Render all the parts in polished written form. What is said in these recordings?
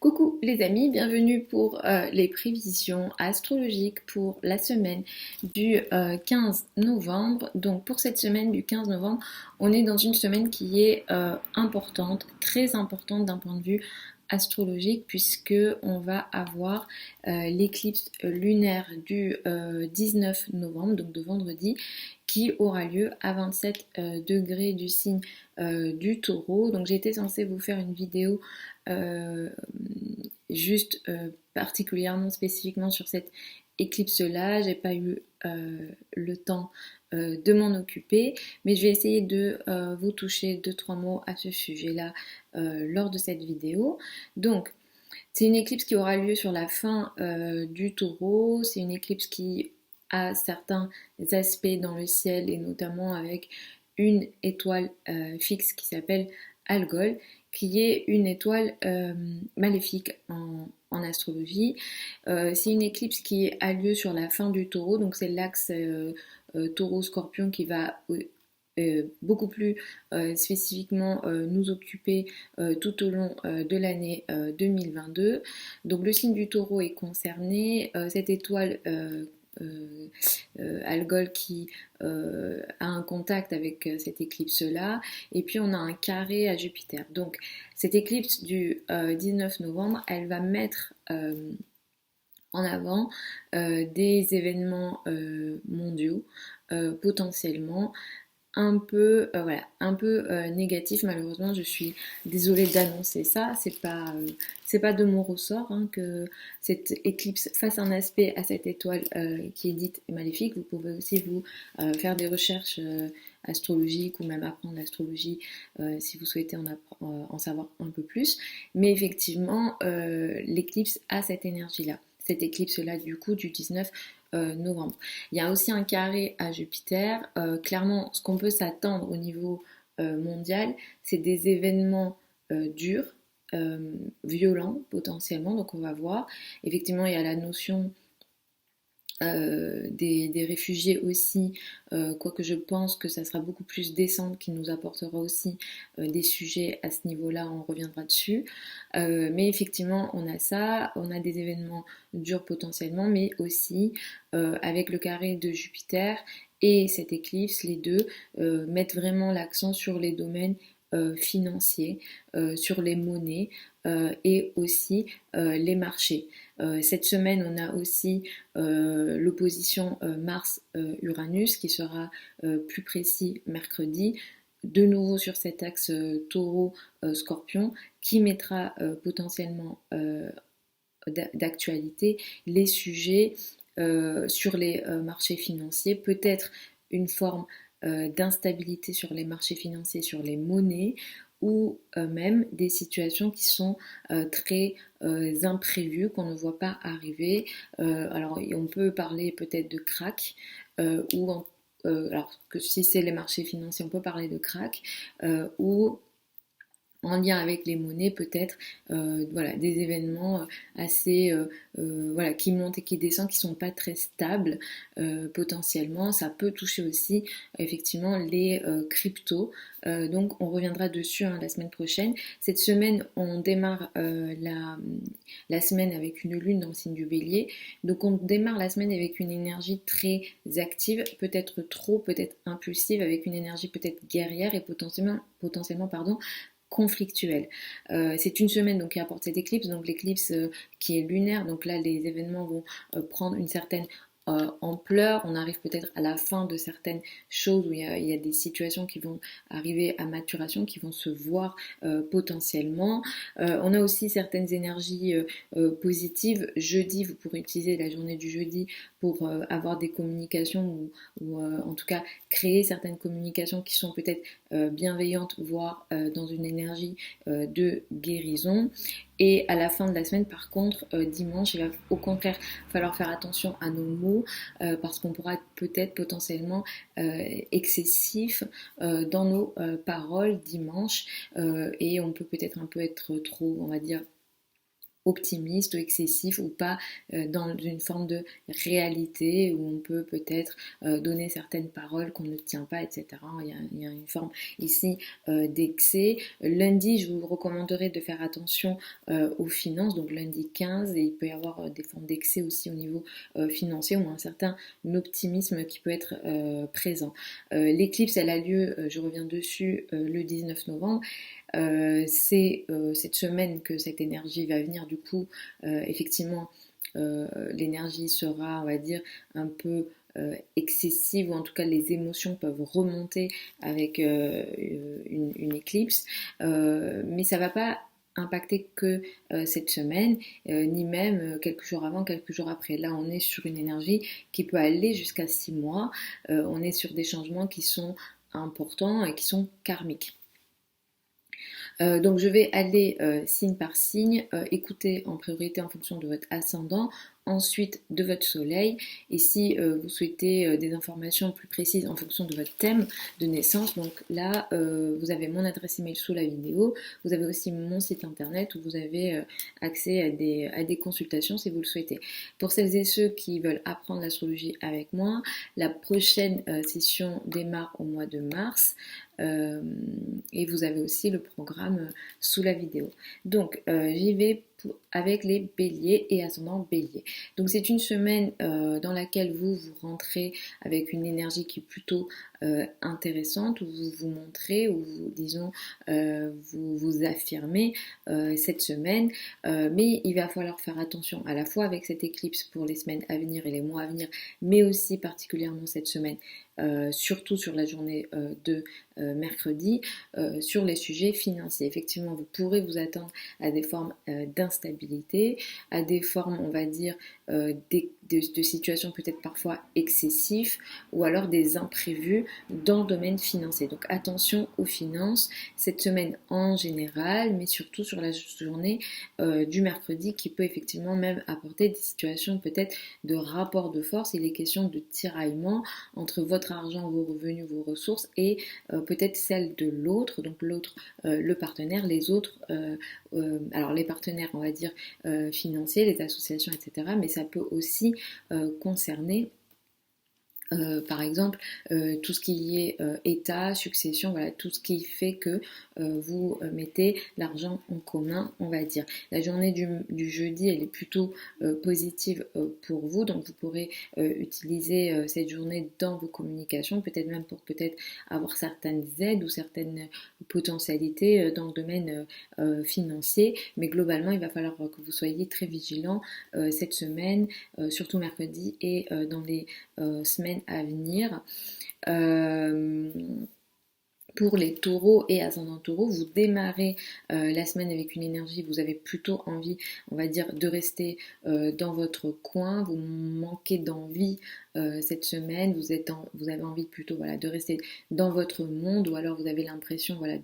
Coucou les amis, bienvenue pour les prévisions astrologiques pour la semaine du 15 novembre. Donc pour cette semaine du 15 novembre, on est dans une semaine qui est importante, très importante d'un point de vue astrologique puisque on va avoir l'éclipse lunaire du 19 novembre, donc de vendredi, qui aura lieu à 27 degrés du signe du taureau. Donc j'étais censée vous faire une vidéo euh, juste particulièrement spécifiquement sur cette éclipse-là. J'ai pas eu le temps de m'en occuper, mais je vais essayer de vous toucher deux trois mots à ce sujet-là lors de cette vidéo. Donc, c'est une éclipse qui aura lieu sur la fin du taureau. C'est une éclipse qui a certains aspects dans le ciel et notamment avec une étoile fixe qui s'appelle Algol, qui est une étoile maléfique en astrologie. C'est une éclipse qui a lieu sur la fin du taureau, donc c'est l'axe taureau-scorpion qui va beaucoup plus spécifiquement nous occuper tout au long de l'année 2022. Donc le signe du taureau est concerné. Cette étoile Algol qui a un contact avec cette éclipse-là. Et puis on a un carré à Jupiter. Donc cette éclipse du 19 novembre, elle va mettre en avant des événements mondiaux potentiellement un peu négatif. Malheureusement, je suis désolée d'annoncer ça. C'est pas de mon ressort hein, que cette éclipse fasse un aspect à cette étoile qui est dite maléfique. Vous pouvez aussi vous faire des recherches astrologiques ou même apprendre l'astrologie si vous souhaitez en savoir un peu plus. Mais effectivement, l'éclipse a cette énergie-là. Cette éclipse-là, du coup, du 19 novembre. Il y a aussi un carré à Jupiter. Clairement, ce qu'on peut s'attendre au niveau mondial, c'est des événements durs, violents potentiellement. Donc on va voir. Effectivement, il y a la notion des réfugiés aussi, quoique je pense que ça sera beaucoup plus décente qui nous apportera aussi des sujets à ce niveau-là, on reviendra dessus. Mais effectivement, on a ça, on a des événements durs potentiellement, mais aussi avec le carré de Jupiter et cette éclipse, les deux mettent vraiment l'accent sur les domaines financiers, sur les monnaies et aussi les marchés. Cette semaine, on a aussi l'opposition Mars-Uranus qui sera plus précis mercredi, de nouveau sur cet axe taureau-scorpion qui mettra potentiellement d'actualité les sujets sur les marchés financiers, peut-être une forme d'instabilité sur les marchés financiers, sur les monnaies, ou même des situations qui sont très imprévues, qu'on ne voit pas arriver. Alors on peut parler peut-être de crack, alors que si c'est les marchés financiers, on peut parler de crack, ou en lien avec les monnaies peut-être voilà, des événements assez voilà, qui montent et qui descendent, qui sont pas très stables potentiellement. Ça peut toucher aussi effectivement les cryptos. Donc on reviendra dessus hein, la semaine prochaine. Cette semaine, on démarre la semaine avec une lune dans le signe du bélier. Donc on démarre la semaine avec une énergie très active, peut-être trop, peut-être impulsive, avec une énergie peut-être guerrière et potentiellement pardon, conflictuelle. C'est une semaine donc qui apporte cette éclipse, donc l'éclipse qui est lunaire, donc là les événements vont prendre une certaine ampleur, on arrive peut-être à la fin de certaines choses où il y a des situations qui vont arriver à maturation, qui vont se voir potentiellement. On a aussi certaines énergies positives. Jeudi, vous pourrez utiliser la journée du jeudi pour avoir des communications ou en tout cas créer certaines communications qui sont peut-être bienveillantes, voire dans une énergie de guérison. Et à la fin de la semaine, par contre, dimanche, il va au contraire falloir faire attention à nos mots parce qu'on pourra être peut-être potentiellement excessif dans nos paroles dimanche et on peut peut-être un peu être trop, on va dire, optimiste ou excessif ou pas dans une forme de réalité où on peut peut-être donner certaines paroles qu'on ne tient pas, etc. Il y a une forme ici d'excès. Lundi, je vous recommanderais de faire attention aux finances, donc lundi 15, et il peut y avoir des formes d'excès aussi au niveau financier ou un certain optimisme qui peut être présent. L'éclipse, elle a lieu, je reviens dessus, le 19 novembre. C'est cette semaine que cette énergie va venir. Du coup, effectivement, l'énergie sera, on va dire, un peu excessive, ou en tout cas les émotions peuvent remonter avec une éclipse, mais ça ne va pas impacter que cette semaine, ni même quelques jours avant, quelques jours après. Là, on est sur une énergie qui peut aller jusqu'à 6 mois. On est sur des changements qui sont importants et qui sont karmiques. Donc je vais aller signe par signe, écouter en priorité en fonction de votre ascendant, ensuite de votre soleil, et si vous souhaitez des informations plus précises en fonction de votre thème de naissance, donc là vous avez mon adresse email sous la vidéo, vous avez aussi mon site internet où vous avez accès à des consultations si vous le souhaitez. Pour celles et ceux qui veulent apprendre l'astrologie avec moi, la prochaine session démarre au mois de mars. Et vous avez aussi le programme sous la vidéo. Donc j'y vais avec les béliers et ascendant bélier. Donc c'est une semaine dans laquelle vous rentrez avec une énergie qui est plutôt intéressante, où vous vous montrez, où vous, disons, vous vous affirmez cette semaine, mais il va falloir faire attention à la fois avec cette éclipse pour les semaines à venir et les mois à venir, mais aussi particulièrement cette semaine, surtout sur la journée de mercredi, sur les sujets financiers. Effectivement, vous pourrez vous attendre à des formes d'instabilité, à des formes, on va dire, de situations peut-être parfois excessives, ou alors des imprévus dans le domaine financier. Donc attention aux finances cette semaine en général, mais surtout sur la journée du mercredi, qui peut effectivement même apporter des situations peut-être de rapport de force. Il est question de tiraillement entre votre argent, vos revenus, vos ressources, et peut-être celle de l'autre, donc l'autre, le partenaire, les autres, alors les partenaires, on va dire, financiers, les associations, etc. Mais ça peut aussi concerner par exemple, tout ce qui est état, succession, voilà, tout ce qui fait que vous mettez l'argent en commun, on va dire. La journée du jeudi, elle est plutôt positive pour vous, donc vous pourrez utiliser cette journée dans vos communications, peut-être même pour peut-être avoir certaines aides ou certaines potentialités dans le domaine financier, mais globalement, il va falloir que vous soyez très vigilant cette semaine, surtout mercredi et dans les semaines à venir. Pour les taureaux et ascendants taureaux, vous démarrez la semaine avec une énergie, vous avez plutôt envie, on va dire, de rester dans votre coin, vous manquez d'envie cette semaine, vous avez envie plutôt, voilà, de rester dans votre monde, ou alors vous avez l'impression, voilà,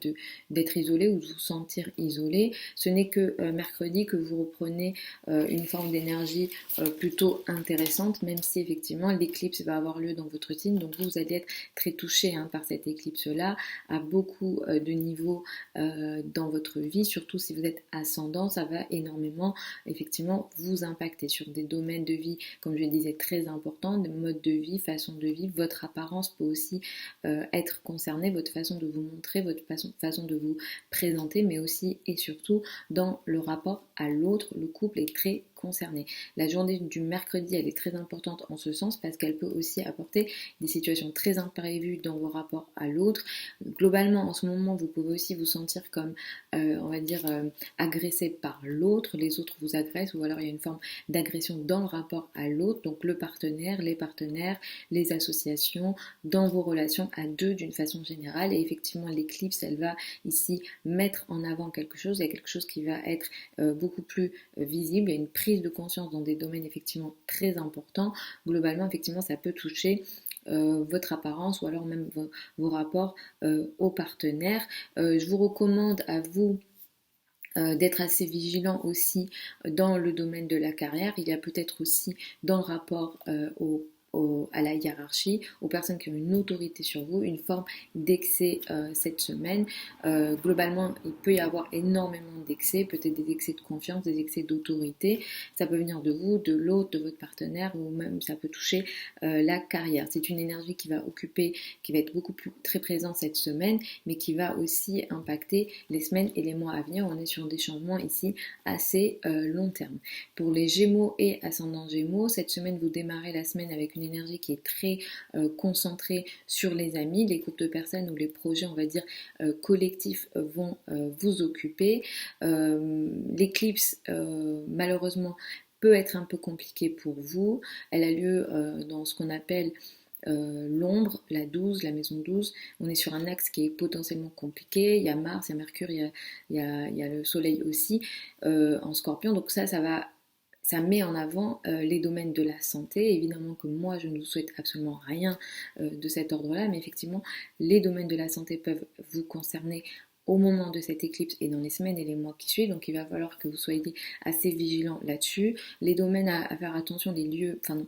d'être isolé ou de vous sentir isolé. Ce n'est que mercredi que vous reprenez une forme d'énergie plutôt intéressante, même si effectivement l'éclipse va avoir lieu dans votre signe, donc vous allez être très touché par cette éclipse-là, à beaucoup de niveaux dans votre vie, surtout si vous êtes ascendant, ça va énormément effectivement vous impacter sur des domaines de vie, comme je le disais, très importants, des modes de vie, façon de vivre. Votre apparence peut aussi être concernée, votre façon de vous montrer, votre façon de vous présenter, mais aussi et surtout dans le rapport à l'autre. Le couple est très concerné. La journée du mercredi, elle est très importante en ce sens parce qu'elle peut aussi apporter des situations très imprévues dans vos rapports à l'autre. Globalement, en ce moment, vous pouvez aussi vous sentir comme, on va dire, agressé par l'autre. Les autres vous agressent, ou alors il y a une forme d'agression dans le rapport à l'autre, donc le partenaire, les associations, dans vos relations à deux d'une façon générale. Et effectivement, l'éclipse, elle va ici mettre en avant quelque chose. Il y a quelque chose qui va être beaucoup plus visible. Il y a une prise de conscience dans des domaines effectivement très importants. Globalement, effectivement, ça peut toucher votre apparence ou alors même vos rapports aux partenaires. Je vous recommande à vous d'être assez vigilant aussi dans le domaine de la carrière. Il y a peut-être aussi dans le rapport aux à la hiérarchie, aux personnes qui ont une autorité sur vous, une forme d'excès cette semaine. Globalement, il peut y avoir énormément d'excès, peut-être des excès de confiance, des excès d'autorité. Ça peut venir de vous, de l'autre, de votre partenaire, ou même ça peut toucher la carrière. C'est une énergie qui va occuper, qui va être beaucoup plus très présente cette semaine, mais qui va aussi impacter les semaines et les mois à venir. On est sur des changements ici assez long terme. Pour les Gémeaux et ascendant Gémeaux, cette semaine, vous démarrez la semaine avec une énergie qui est très concentrée sur les amis, les groupes de personnes ou les projets, on va dire, collectifs vont vous occuper. L'éclipse, malheureusement, peut être un peu compliquée pour vous. Elle a lieu dans ce qu'on appelle l'ombre, la 12, la maison 12. On est sur un axe qui est potentiellement compliqué. Il y a Mars, il y a Mercure, il y a le Soleil aussi en Scorpion. Donc ça met en avant les domaines de la santé. Évidemment que moi, je ne vous souhaite absolument rien de cet ordre-là, mais effectivement, les domaines de la santé peuvent vous concerner au moment de cette éclipse et dans les semaines et les mois qui suivent. Donc, il va falloir que vous soyez assez vigilant là-dessus. Les domaines à faire attention, les lieux, enfin non,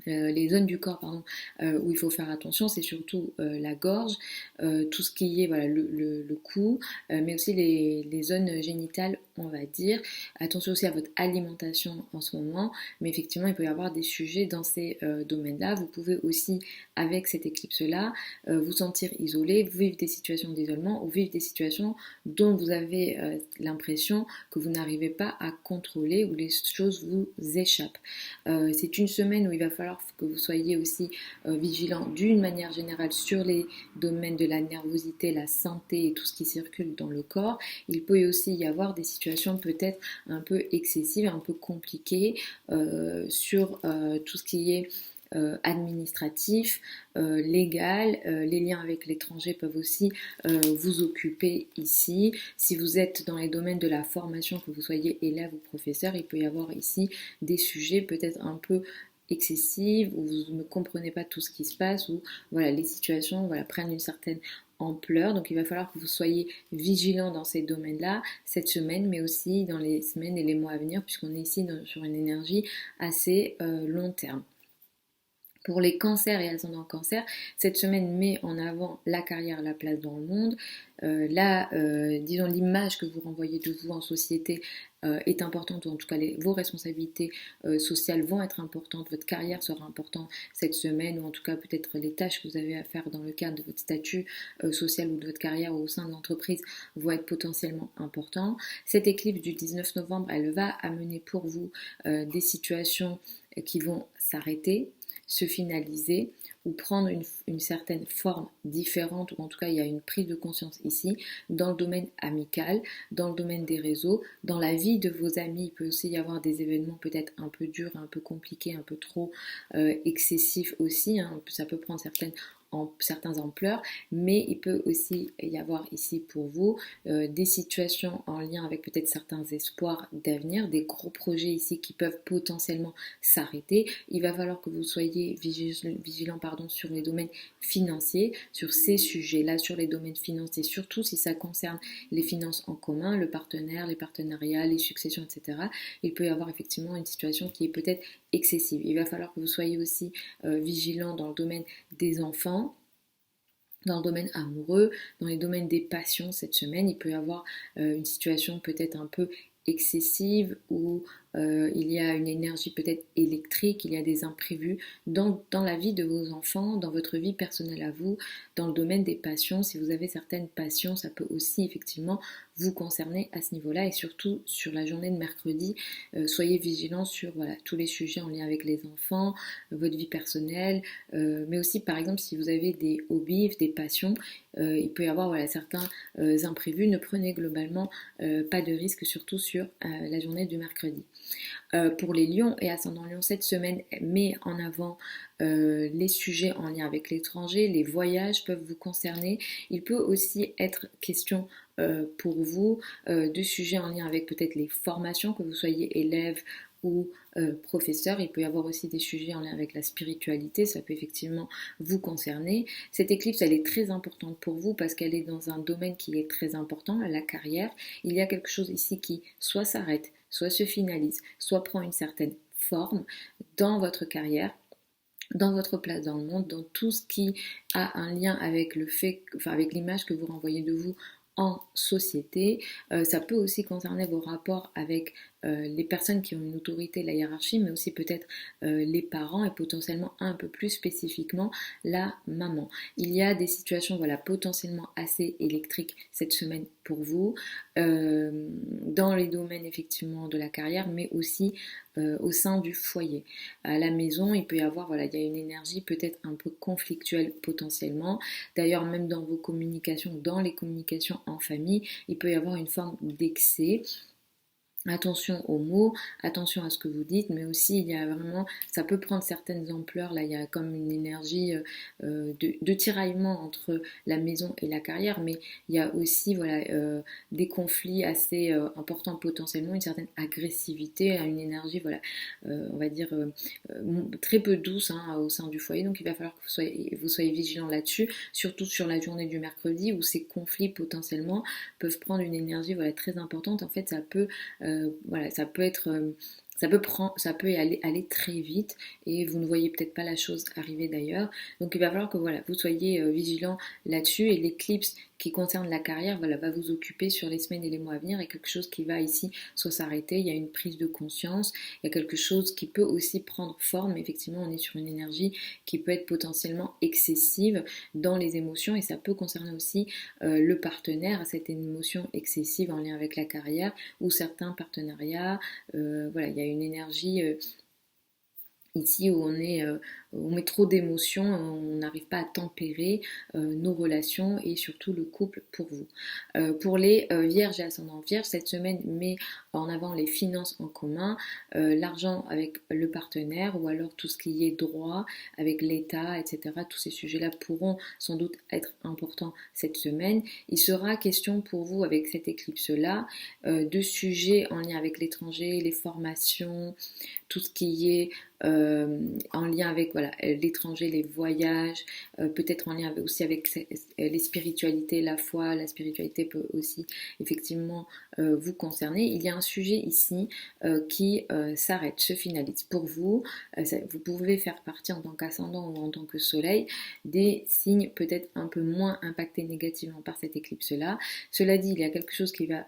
les zones du corps où il faut faire attention, c'est surtout la gorge, tout ce qui est voilà, le cou, mais aussi les zones génitales, on va dire. Attention aussi à votre alimentation en ce moment, mais effectivement il peut y avoir des sujets dans ces domaines-là. Vous pouvez aussi, avec cette éclipse-là, vous sentir isolé, vivre des situations d'isolement ou vivre des situations dont vous avez l'impression que vous n'arrivez pas à contrôler, où les choses vous échappent. C'est une semaine où il va falloir que vous soyez aussi vigilant d'une manière générale sur les domaines de la nervosité, la santé et tout ce qui circule dans le corps. Il peut aussi y avoir des situations peut-être un peu excessives, un peu compliquées sur tout ce qui est administratif, légal. Les liens avec l'étranger peuvent aussi vous occuper ici. Si vous êtes dans les domaines de la formation, que vous soyez élève ou professeur, il peut y avoir ici des sujets peut-être un peu excessives, où vous ne comprenez pas tout ce qui se passe, où voilà, les situations voilà, prennent une certaine ampleur. Donc il va falloir que vous soyez vigilant dans ces domaines-là cette semaine, mais aussi dans les semaines et les mois à venir, puisqu'on est ici sur une énergie assez long terme. Pour les cancers et ascendants cancer, cette semaine met en avant la carrière, la place dans le monde. Disons l'image que vous renvoyez de vous en société est importante, ou en tout cas vos responsabilités sociales vont être importantes, votre carrière sera importante cette semaine, ou en tout cas peut-être les tâches que vous avez à faire dans le cadre de votre statut social ou de votre carrière au sein de l'entreprise vont être potentiellement importants. Cette éclipse du 19 novembre, elle va amener pour vous des situations qui vont s'arrêter, se finaliser ou prendre une certaine forme différente, ou en tout cas il y a une prise de conscience ici dans le domaine amical, dans le domaine des réseaux, dans la vie de vos amis. Il peut aussi y avoir des événements peut-être un peu durs, un peu compliqués, un peu trop excessifs aussi, hein. Ça peut prendre certaines ampleurs, mais il peut aussi y avoir ici pour vous des situations en lien avec peut-être certains espoirs d'avenir, des gros projets ici qui peuvent potentiellement s'arrêter. Il va falloir que vous soyez vigilant sur les domaines financiers, sur ces sujets-là, sur les domaines financiers, surtout si ça concerne les finances en commun, le partenaire, les partenariats, les successions, etc. Il peut y avoir effectivement une situation qui est peut-être excessive. Il va falloir que vous soyez aussi vigilant dans le domaine des enfants, dans le domaine amoureux, dans les domaines des passions cette semaine. Il peut y avoir une situation peut-être un peu excessive où il y a une énergie peut-être électrique, il y a des imprévus dans la vie de vos enfants, dans votre vie personnelle à vous, dans le domaine des passions. Si vous avez certaines passions, ça peut aussi effectivement vous concerner à ce niveau-là, et surtout sur la journée de mercredi, soyez vigilants sur voilà, tous les sujets en lien avec les enfants, votre vie personnelle, mais aussi par exemple si vous avez des hobbies, des passions, il peut y avoir voilà, certains imprévus. Ne prenez globalement pas de risque, surtout sur la journée du mercredi. Pour les lions et ascendant lion, cette semaine met en avant les sujets en lien avec l'étranger, les voyages peuvent vous concerner. Il peut aussi être question pour vous de sujets en lien avec peut-être les formations, que vous soyez élève ou professeur. Il peut y avoir aussi des sujets en lien avec la spiritualité, ça peut effectivement vous concerner. Cette éclipse, elle est très importante pour vous parce qu'elle est dans un domaine qui est très important, la carrière. Il y a quelque chose ici qui soit s'arrête, soit se finalise, soit prend une certaine forme dans votre carrière. dans votre place dans le monde, dans tout ce qui a un lien avec le fait, enfin avec l'image que vous renvoyez de vous en société. Ça peut aussi concerner vos rapports avec les personnes qui ont une autorité, la hiérarchie, mais aussi peut-être les parents et potentiellement un peu plus spécifiquement la maman. Il y a des situations voilà, potentiellement assez électriques cette semaine pour vous, dans les domaines effectivement de la carrière, mais aussi au sein du foyer. À la maison, il peut y avoir, voilà, il y a une énergie peut-être un peu conflictuelle potentiellement. D'ailleurs, même dans vos communications, dans les communications en famille, il peut y avoir une forme d'excès. Attention aux mots, attention à ce que vous dites, mais aussi il y a vraiment, ça peut prendre certaines ampleurs, là il y a comme une énergie de tiraillement entre la maison et la carrière, mais il y a aussi voilà, des conflits assez importants potentiellement, une certaine agressivité, une énergie voilà, on va dire très peu douce hein, au sein du foyer, donc il va falloir que vous soyez vigilant là-dessus, surtout sur la journée du mercredi où ces conflits potentiellement peuvent prendre une énergie voilà, très importante, en fait ça peut voilà, ça peut être, ça peut aller très vite et vous ne voyez peut-être pas la chose arriver d'ailleurs. Donc il va falloir que voilà, vous soyez vigilant là-dessus et l'éclipse qui concerne la carrière voilà, va vous occuper sur les semaines et les mois à venir et quelque chose qui va ici soit s'arrêter, il y a une prise de conscience, il y a quelque chose qui peut aussi prendre forme. Effectivement, on est sur une énergie qui peut être potentiellement excessive dans les émotions et ça peut concerner aussi le partenaire, cette émotion excessive en lien avec la carrière ou certains partenariats. Voilà, il y a une énergie ici où on met trop d'émotions, on n'arrive pas à tempérer nos relations et surtout le couple pour vous. Pour les vierges et ascendants vierges, cette semaine met en avant les finances en commun, l'argent avec le partenaire ou alors tout ce qui est droit avec l'État, etc. Tous ces sujets-là pourront sans doute être importants cette semaine. Il sera question pour vous avec cette éclipse-là de sujets en lien avec l'étranger, les formations, tout ce qui est en lien avec voilà, l'étranger, les voyages, peut-être en lien aussi avec les spiritualités, la foi, la spiritualité peut aussi effectivement vous concerner. Il y a un sujet ici qui s'arrête, se finalise. Pour vous, vous pouvez faire partie en tant qu'ascendant ou en tant que soleil des signes peut-être un peu moins impactés négativement par cette éclipse-là. Cela dit, il y a quelque chose qui va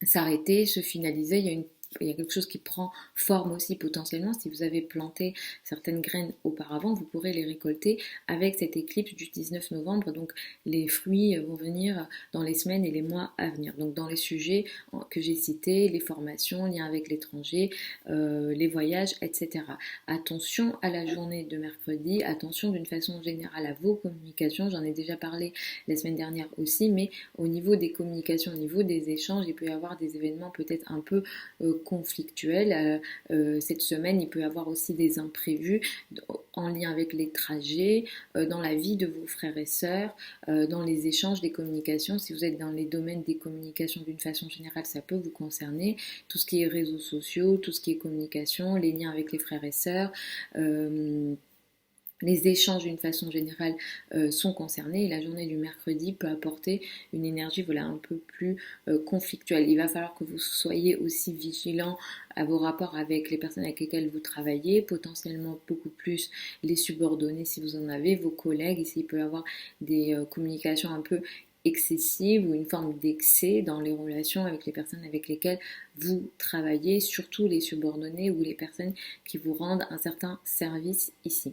s'arrêter, se finaliser, il y a quelque chose qui prend forme aussi potentiellement. Si vous avez planté certaines graines auparavant, vous pourrez les récolter avec cette éclipse du 19 novembre. Donc les fruits vont venir dans les semaines et les mois à venir. Donc dans les sujets que j'ai cités, les formations, lien avec l'étranger, les voyages, etc. Attention à la journée de mercredi, attention d'une façon générale à vos communications. J'en ai déjà parlé la semaine dernière aussi, mais au niveau des communications, au niveau des échanges, il peut y avoir des événements peut-être un peu conflictuels. Cette semaine, il peut y avoir aussi des imprévus en lien avec les trajets, dans la vie de vos frères et sœurs, dans les échanges, des communications. Si vous êtes dans les domaines des communications d'une façon générale, ça peut vous concerner. Tout ce qui est réseaux sociaux, tout ce qui est communication, les liens avec les frères et sœurs. Les échanges d'une façon générale sont concernés et la journée du mercredi peut apporter une énergie voilà, un peu plus conflictuelle. Il va falloir que vous soyez aussi vigilant à vos rapports avec les personnes avec lesquelles vous travaillez, potentiellement beaucoup plus les subordonnés si vous en avez, vos collègues. Ici, il peut y avoir des communications un peu excessive ou une forme d'excès dans les relations avec les personnes avec lesquelles vous travaillez, surtout les subordonnés ou les personnes qui vous rendent un certain service ici.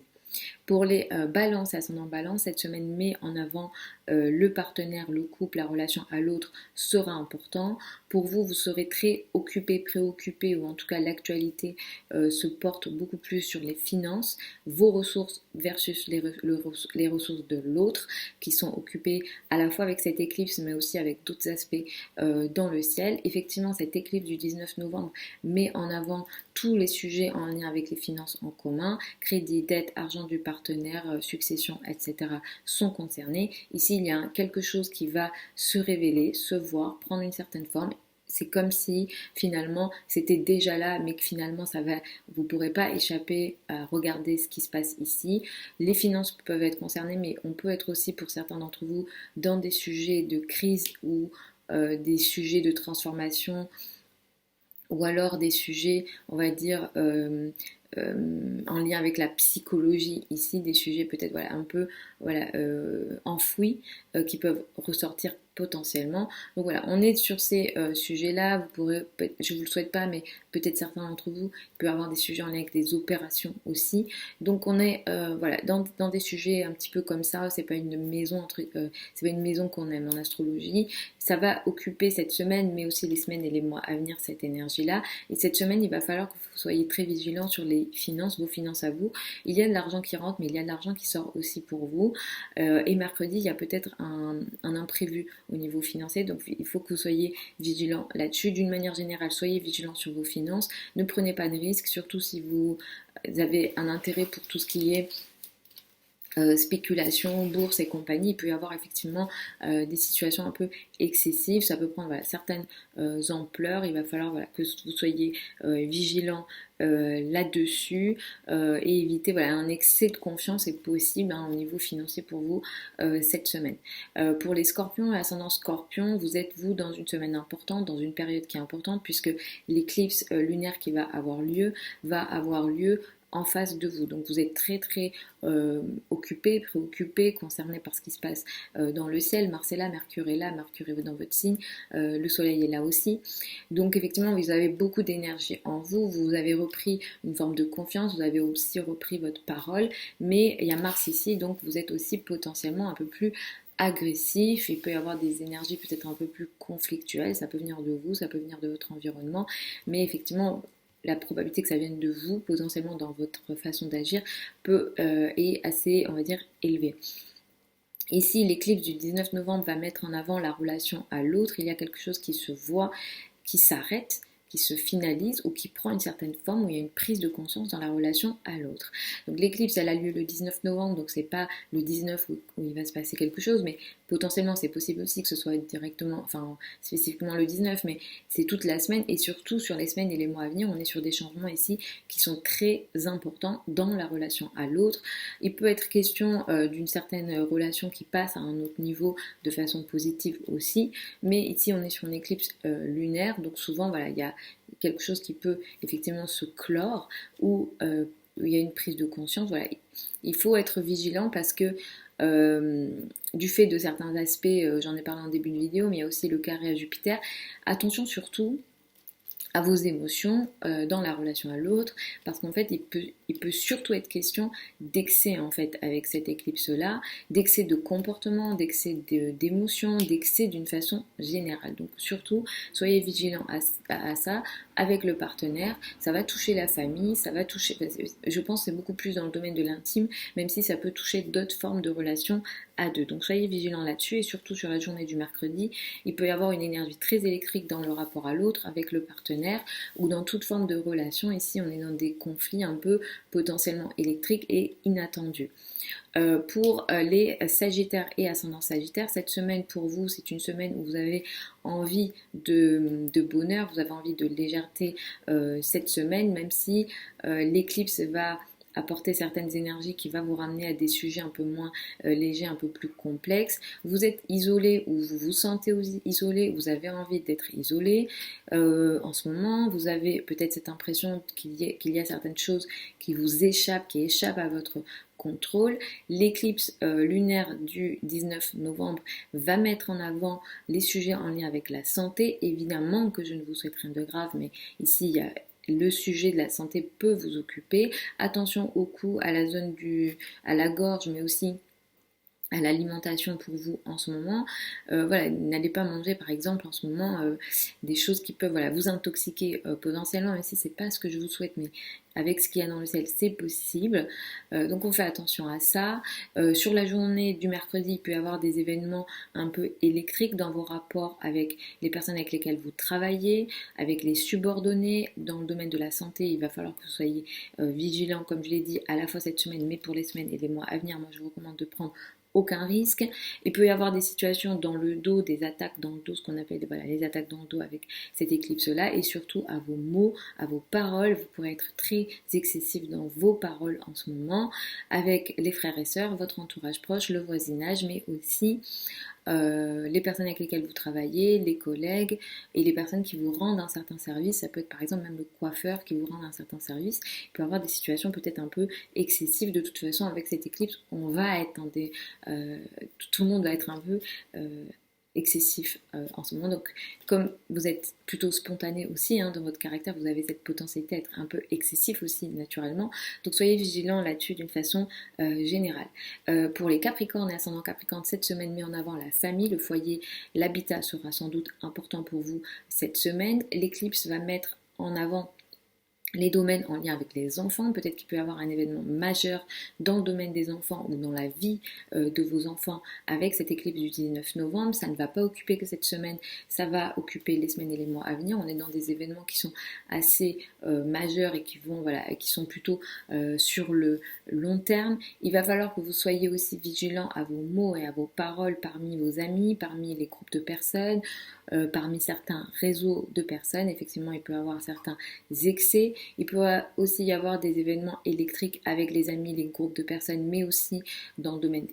Pour les balances, ascendant balance, cette semaine met en avant le partenaire, le couple, la relation à l'autre sera important. Pour vous, vous serez très occupé, préoccupé, ou en tout cas l'actualité se porte beaucoup plus sur les finances, vos ressources versus les ressources de l'autre, qui sont occupées à la fois avec cette éclipse, mais aussi avec d'autres aspects dans le ciel. Effectivement, cette éclipse du 19 novembre met en avant tous les sujets en lien avec les finances en commun, crédit, dette, argent du partenaire, succession, etc. sont concernés. Ici, il y a quelque chose qui va se révéler, se voir, prendre une certaine forme. C'est comme si finalement c'était déjà là, mais que finalement vous ne pourrez pas échapper à regarder ce qui se passe ici. Les finances peuvent être concernées, mais on peut être aussi pour certains d'entre vous dans des sujets de crise ou des sujets de transformation ou alors des sujets, on va dire, en lien avec la psychologie ici, des sujets peut-être un peu enfouis qui peuvent ressortir potentiellement. Donc voilà, on est sur ces sujets-là. Vous pourrez, je vous le souhaite pas, mais peut-être certains d'entre vous peuvent avoir des sujets en lien avec des opérations aussi. Donc on est dans des sujets un petit peu comme ça. C'est pas une maison c'est pas une maison qu'on aime en astrologie. Ça va occuper cette semaine, mais aussi les semaines et les mois à venir, cette énergie-là. Et cette semaine, il va falloir que vous soyez très vigilant sur les finances, vos finances à vous. Il y a de l'argent qui rentre, mais il y a de l'argent qui sort aussi pour vous. Et mercredi, il y a peut-être un imprévu au niveau financier, donc il faut que vous soyez vigilant là-dessus. D'une manière générale, soyez vigilant sur vos finances. Ne prenez pas de risques, surtout si vous avez un intérêt pour tout ce qui est spéculation, bourse et compagnie. Il peut y avoir effectivement des situations un peu excessives, ça peut prendre certaines ampleurs. Il va falloir que vous soyez vigilant là-dessus et éviter un excès de confiance est possible au niveau financier pour vous cette semaine. Pour les scorpions et ascendant scorpion, vous êtes dans une semaine importante, dans une période qui est importante, puisque l'éclipse lunaire qui va avoir lieu en face de vous. Donc vous êtes très très occupé, préoccupé, concerné par ce qui se passe dans le ciel. Mars est là, Mercure est là, Mercure est dans votre signe, le Soleil est là aussi. Donc effectivement, vous avez beaucoup d'énergie en vous, vous avez repris une forme de confiance, vous avez aussi repris votre parole, mais il y a Mars ici, donc vous êtes aussi potentiellement un peu plus agressif, il peut y avoir des énergies peut-être un peu plus conflictuelles, ça peut venir de vous, ça peut venir de votre environnement, mais effectivement, la probabilité que ça vienne de vous, potentiellement dans votre façon d'agir, est assez, on va dire, élevée. Ici, l'éclipse du 19 novembre va mettre en avant la relation à l'autre. Il y a quelque chose qui se voit, qui s'arrête, qui se finalise ou qui prend une certaine forme, où il y a une prise de conscience dans la relation à l'autre. Donc l'éclipse, elle a lieu le 19 novembre, donc c'est pas le 19 où il va se passer quelque chose, mais potentiellement c'est possible aussi que ce soit directement, spécifiquement le 19, mais c'est toute la semaine, et surtout sur les semaines et les mois à venir, on est sur des changements ici qui sont très importants dans la relation à l'autre. Il peut être question d'une certaine relation qui passe à un autre niveau de façon positive aussi, mais ici on est sur une éclipse lunaire, donc souvent il y a quelque chose qui peut effectivement se clore ou il y a une prise de conscience. Il faut être vigilant parce que du fait de certains aspects, j'en ai parlé en début de vidéo, mais il y a aussi le carré à Jupiter. Attention surtout à vos émotions dans la relation à l'autre, parce qu'en fait il peut surtout être question d'excès en fait avec cette éclipse là, d'excès de comportement, d'excès d'émotions, d'excès d'une façon générale. Donc surtout soyez vigilants à ça avec le partenaire. Ça va toucher la famille, ça va toucher, je pense que c'est beaucoup plus dans le domaine de l'intime, même si ça peut toucher d'autres formes de relations à deux. Donc soyez vigilants là-dessus, et surtout sur la journée du mercredi, il peut y avoir une énergie très électrique dans le rapport à l'autre avec le partenaire, ou dans toute forme de relation. Ici on est dans des conflits un peu potentiellement électriques et inattendus. Pour les Sagittaires et ascendants Sagittaires, cette semaine pour vous, c'est une semaine où vous avez envie de bonheur, vous avez envie de légèreté cette semaine, même si l'éclipse va apporter certaines énergies qui va vous ramener à des sujets un peu moins légers, un peu plus complexes. Vous êtes isolé ou vous vous sentez isolé, vous avez envie d'être isolé en ce moment, vous avez peut-être cette impression qu'il y a certaines choses qui vous échappent, qui échappent à votre contrôle. L'éclipse lunaire du 19 novembre va mettre en avant les sujets en lien avec la santé. Évidemment que je ne vous souhaite rien de grave, mais ici il y a le sujet de la santé peut vous occuper. Attention au cou, à la zone à la gorge, mais aussi à l'alimentation pour vous en ce moment. N'allez pas manger par exemple en ce moment des choses qui peuvent vous intoxiquer potentiellement, même si c'est pas ce que je vous souhaite, mais avec ce qu'il y a dans le ciel c'est possible. Donc on fait attention à ça. Sur la journée du mercredi, il peut y avoir des événements un peu électriques dans vos rapports avec les personnes avec lesquelles vous travaillez, avec les subordonnés. Dans le domaine de la santé, il va falloir que vous soyez vigilants, comme je l'ai dit, à la fois cette semaine, mais pour les semaines et les mois à venir, moi je vous recommande de prendre aucun risque. Il peut y avoir des situations dans le dos, des attaques dans le dos, ce qu'on appelle les attaques dans le dos avec cette éclipse-là, et surtout à vos mots, à vos paroles. Vous pourrez être très excessif dans vos paroles en ce moment, avec les frères et sœurs, votre entourage proche, le voisinage, mais aussi les personnes avec lesquelles vous travaillez, les collègues et les personnes qui vous rendent un certain service. Ça peut être par exemple même le coiffeur qui vous rend un certain service. Il peut y avoir des situations peut-être un peu excessives. De toute façon, avec cette éclipse, on va être dans des... tout le monde va être un peu... excessif en ce moment. Donc, comme vous êtes plutôt spontané aussi dans votre caractère, vous avez cette potentialité d'être un peu excessif aussi naturellement. Donc, soyez vigilants là-dessus d'une façon générale. Pour les Capricornes et ascendant Capricorne, cette semaine met en avant la famille, le foyer, l'habitat sera sans doute important pour vous cette semaine. L'éclipse va mettre en avant les domaines en lien avec les enfants, peut-être qu'il peut y avoir un événement majeur dans le domaine des enfants ou dans la vie de vos enfants avec cette éclipse du 19 novembre. Ça ne va pas occuper que cette semaine, ça va occuper les semaines et les mois à venir. On est dans des événements qui sont assez majeurs et qui sont plutôt sur le long terme. Il va falloir que vous soyez aussi vigilants à vos mots et à vos paroles parmi vos amis, parmi les groupes de personnes, parmi certains réseaux de personnes. Effectivement, il peut y avoir certains excès. Il peut aussi y avoir des événements électriques avec les amis, les groupes de personnes, mais aussi dans le domaine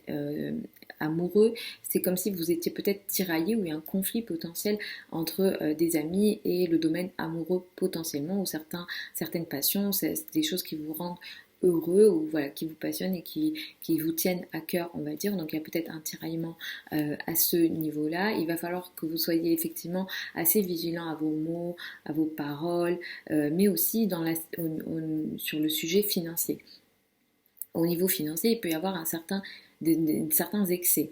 amoureux. C'est comme si vous étiez peut-être tiraillé ou il y a un conflit potentiel entre des amis et le domaine amoureux potentiellement, ou certaines passions, c'est des choses qui vous rendent heureux ou voilà, qui vous passionnent et qui vous tiennent à cœur, on va dire. Donc il y a peut-être un tiraillement à ce niveau-là. Il va falloir que vous soyez effectivement assez vigilant à vos mots, à vos paroles, mais aussi sur le sujet financier. Au niveau financier, il peut y avoir certains excès,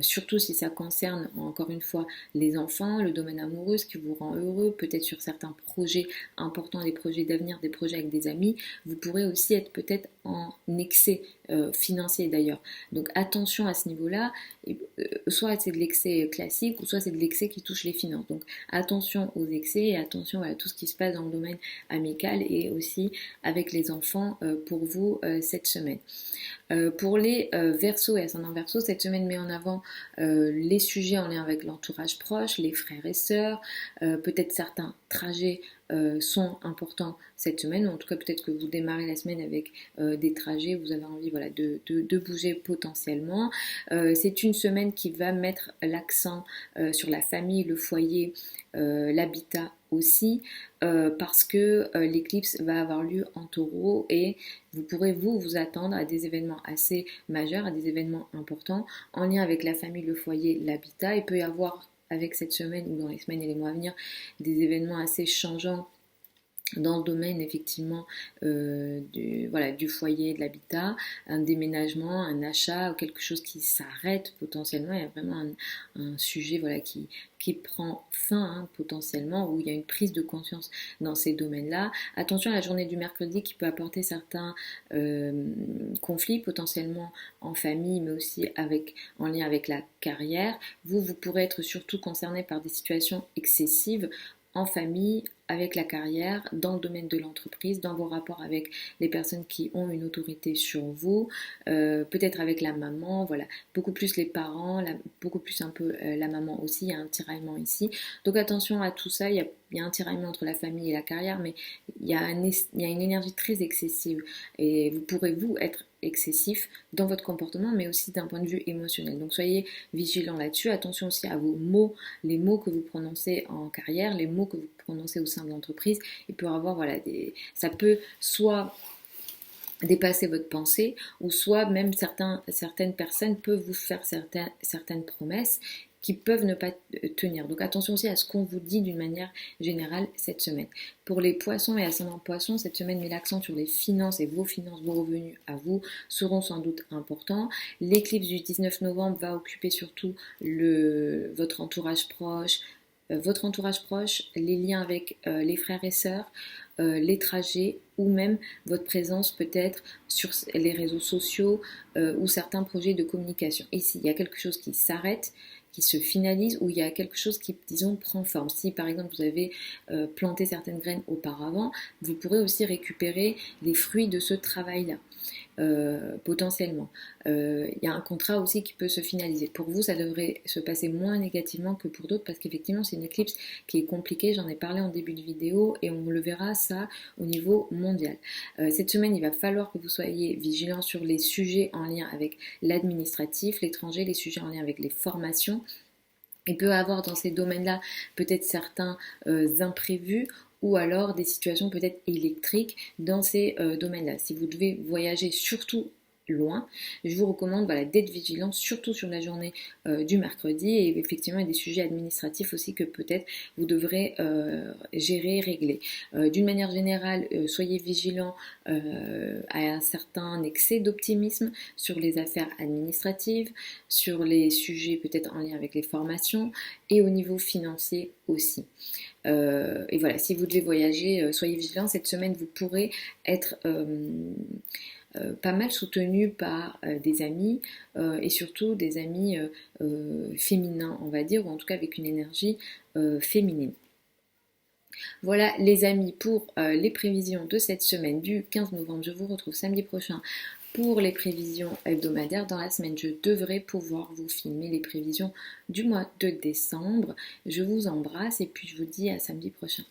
surtout si ça concerne encore une fois les enfants, le domaine amoureux, ce qui vous rend heureux, peut-être sur certains projets importants, des projets d'avenir, des projets avec des amis, vous pourrez aussi être peut-être en excès financier d'ailleurs. Donc attention à ce niveau-là, soit c'est de l'excès classique ou soit c'est de l'excès qui touche les finances. Donc attention aux excès et attention à tout ce qui se passe dans le domaine amical et aussi avec les enfants pour vous cette semaine. Pour les Verseaux et ascendant Verseau, cette semaine met en avant les sujets en lien avec l'entourage proche, les frères et sœurs, peut-être certains trajets sont importants cette semaine, ou en tout cas peut-être que vous démarrez la semaine avec des trajets, vous avez envie de bouger potentiellement. C'est une semaine qui va mettre l'accent sur la famille, le foyer, l'habitat aussi, parce que l'éclipse va avoir lieu en taureau et vous pourrez vous attendre à des événements assez majeurs, à des événements importants en lien avec la famille, le foyer, l'habitat. Il peut y avoir avec cette semaine ou dans les semaines et les mois à venir des événements assez changeants dans le domaine effectivement du foyer, de l'habitat, un déménagement, un achat ou quelque chose qui s'arrête potentiellement. Il y a vraiment un sujet qui prend fin potentiellement, où il y a une prise de conscience dans ces domaines-là. Attention à la journée du mercredi qui peut apporter certains conflits potentiellement en famille, mais aussi en lien avec la carrière. Vous pourrez être surtout concerné par des situations excessives en famille, avec la carrière, dans le domaine de l'entreprise, dans vos rapports avec les personnes qui ont une autorité sur vous, peut-être avec la maman, voilà, beaucoup plus les parents, beaucoup plus un peu la maman aussi, il y a un tiraillement ici. Donc attention à tout ça, il y a un tiraillement entre la famille et la carrière, mais il y a une énergie très excessive et vous pourrez être excessif dans votre comportement, mais aussi d'un point de vue émotionnel. Donc soyez vigilants là-dessus. Attention aussi à vos mots, les mots que vous prononcez en carrière, les mots que vous prononcez au sein de l'entreprise. Il peut y avoir ça peut soit dépasser votre pensée, ou soit même certaines personnes peuvent vous faire certaines promesses qui peuvent ne pas tenir. Donc attention aussi à ce qu'on vous dit d'une manière générale cette semaine. Pour les poissons et ascendants poissons, cette semaine met l'accent sur les finances et vos finances, vos revenus à vous seront sans doute importants. L'éclipse du 19 novembre va occuper surtout votre entourage proche, les liens avec les frères et sœurs, les trajets ou même votre présence peut-être sur les réseaux sociaux ou certains projets de communication. Ici, il y a quelque chose qui s'arrête, qui se finalise, ou il y a quelque chose qui, disons, prend forme. Si par exemple vous avez planté certaines graines auparavant, vous pourrez aussi récupérer les fruits de ce travail-là. potentiellement. Il y a un contrat aussi qui peut se finaliser. Pour vous, ça devrait se passer moins négativement que pour d'autres parce qu'effectivement, c'est une éclipse qui est compliquée. J'en ai parlé en début de vidéo et on le verra ça au niveau mondial. Cette semaine, il va falloir que vous soyez vigilants sur les sujets en lien avec l'administratif, l'étranger, les sujets en lien avec les formations. Il peut y avoir dans ces domaines-là peut-être certains imprévus ou alors des situations peut-être électriques dans ces domaines-là. Si vous devez voyager surtout loin, je vous recommande d'être vigilant surtout sur la journée du mercredi et effectivement il y a des sujets administratifs aussi que peut-être vous devrez gérer, régler. D'une manière générale, soyez vigilant à un certain excès d'optimisme sur les affaires administratives, sur les sujets peut-être en lien avec les formations et au niveau financier aussi. Et voilà, si vous devez voyager, soyez vigilants. Cette semaine, vous pourrez être pas mal soutenu par des amis et surtout des amis féminins, on va dire, ou en tout cas avec une énergie féminine. Voilà les amis pour les prévisions de cette semaine du 15 novembre. Je vous retrouve samedi prochain pour les prévisions hebdomadaires. Dans la semaine, je devrais pouvoir vous filmer les prévisions du mois de décembre. Je vous embrasse et puis je vous dis à samedi prochain.